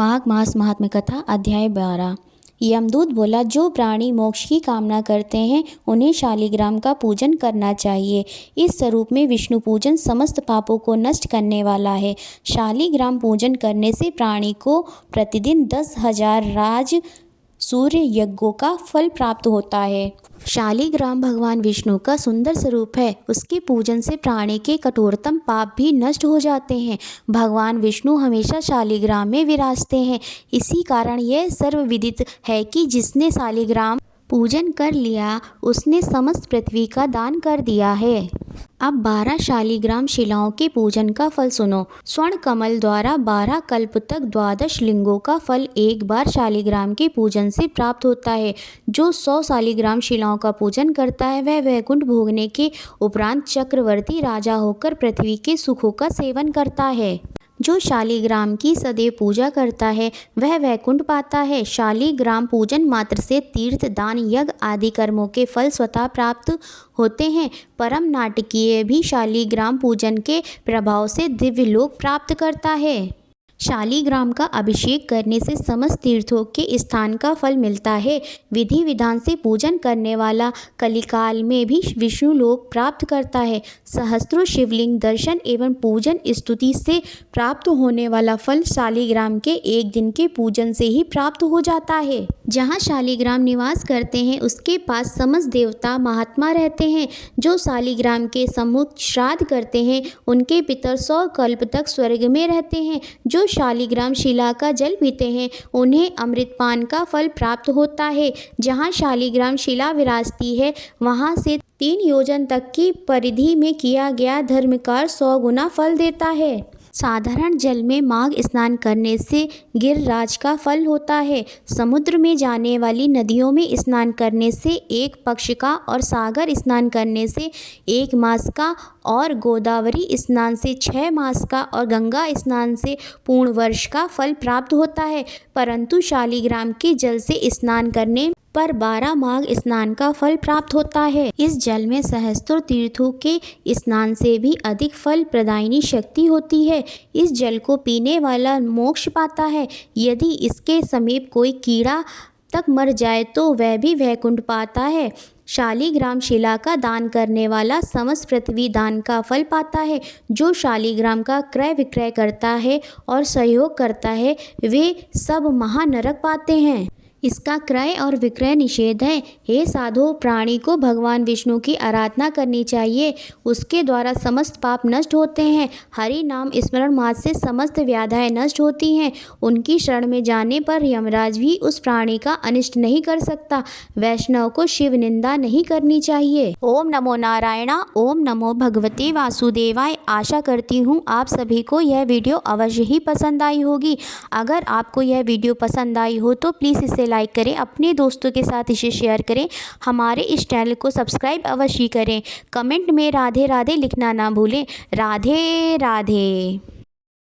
माघ मास महात्म्य कथा अध्याय 12। यमदूत बोला, जो प्राणी मोक्ष की कामना करते हैं उन्हें शालिग्राम का पूजन करना चाहिए। इस स्वरूप में विष्णु पूजन समस्त पापों को नष्ट करने वाला है। शालिग्राम पूजन करने से प्राणी को प्रतिदिन 10,000 राज सूर्य यज्ञों का फल प्राप्त होता है। शालिग्राम भगवान विष्णु का सुंदर स्वरूप है। उसके पूजन से प्राणी के कठोरतम पाप भी नष्ट हो जाते हैं। भगवान विष्णु हमेशा शालिग्राम में विराजते हैं। इसी कारण यह सर्वविदित है कि जिसने शालिग्राम पूजन कर लिया उसने समस्त पृथ्वी का दान कर दिया है। अब 12 शालिग्राम शिलाओं के पूजन का फल सुनो। स्वर्ण कमल द्वारा 12 कल्प तक 12 लिंगों का फल एक बार शालिग्राम के पूजन से प्राप्त होता है। जो 100 शालिग्राम शिलाओं का पूजन करता है वह वैकुंठ भोगने के उपरांत चक्रवर्ती राजा होकर पृथ्वी के सुखों का सेवन करता है। जो शालिग्राम की सदैव पूजा करता है वह वैकुंठ पाता है। शालिग्राम पूजन मात्र से तीर्थ, दान, यज्ञ आदि कर्मों के फल स्वतः प्राप्त होते हैं। परम नाटकीय भी शालिग्राम पूजन के प्रभाव से दिव्य लोक प्राप्त करता है। शालिग्राम का अभिषेक करने से समस्त तीर्थों के स्थान का फल मिलता है। विधि विधान से पूजन करने वाला कलिकाल में भी विष्णु लोक प्राप्त करता है। सहस्त्रों शिवलिंग दर्शन एवं पूजन स्तुति से प्राप्त होने वाला फल शालिग्राम के एक दिन के पूजन से ही प्राप्त हो जाता है। जहाँ शालिग्राम निवास करते हैं उसके पास समस्त देवता महात्मा रहते हैं। जो शालिग्राम के सम्मुख श्राद्ध करते हैं उनके पितर 100 कल्प तक स्वर्ग में रहते हैं। जो शालिग्राम शिला का जल पीते हैं उन्हें अमृतपान का फल प्राप्त होता है। जहाँ शालिग्राम शिला विराजती है वहाँ से 3 योजन तक की परिधि में किया गया धर्म कार्य 100 गुना फल देता है। साधारण जल में माघ स्नान करने से गिरिराज का फल होता है। समुद्र में जाने वाली नदियों में स्नान करने से 1 पक्ष का और सागर स्नान करने से 1 मास का और गोदावरी स्नान से 6 मास का और गंगा स्नान से पूर्ण वर्ष का फल प्राप्त होता है। परंतु शालिग्राम के जल से स्नान करने पर 12 माघ स्नान का फल प्राप्त होता है। इस जल में सहस्त्रों तीर्थों के स्नान से भी अधिक फल प्रदायिनी शक्ति होती है। इस जल को पीने वाला मोक्ष पाता है। यदि इसके समीप कोई कीड़ा तक मर जाए तो वह भी वैकुंठ पाता है। शालिग्राम शिला का दान करने वाला समस्त पृथ्वी दान का फल पाता है। जो शालिग्राम का क्रय विक्रय करता है और सहयोग करता है वे सब महानरक पाते हैं। इसका क्रय और विक्रय निषेध है। हे साधो, प्राणी को भगवान विष्णु की आराधना करनी चाहिए। उसके द्वारा समस्त पाप नष्ट होते हैं। हरि नाम स्मरण मात्र से समस्त व्याधियाँ नष्ट होती हैं। उनकी शरण में जाने पर यमराज भी उस प्राणी का अनिष्ट नहीं कर सकता। वैष्णव को शिव निंदा नहीं करनी चाहिए। ओम नमो नारायणा, ओम नमो भगवते वासुदेवाय। आशा करती हूँ आप सभी को यह वीडियो अवश्य ही पसंद आई होगी। अगर आपको यह वीडियो पसंद आई हो तो प्लीज़ इसे लाइक करें, अपने दोस्तों के साथ इसे शेयर करें। हमारे इस चैनल को सब्सक्राइब अवश्य करें। कमेंट में राधे राधे लिखना ना भूलें। राधे राधे।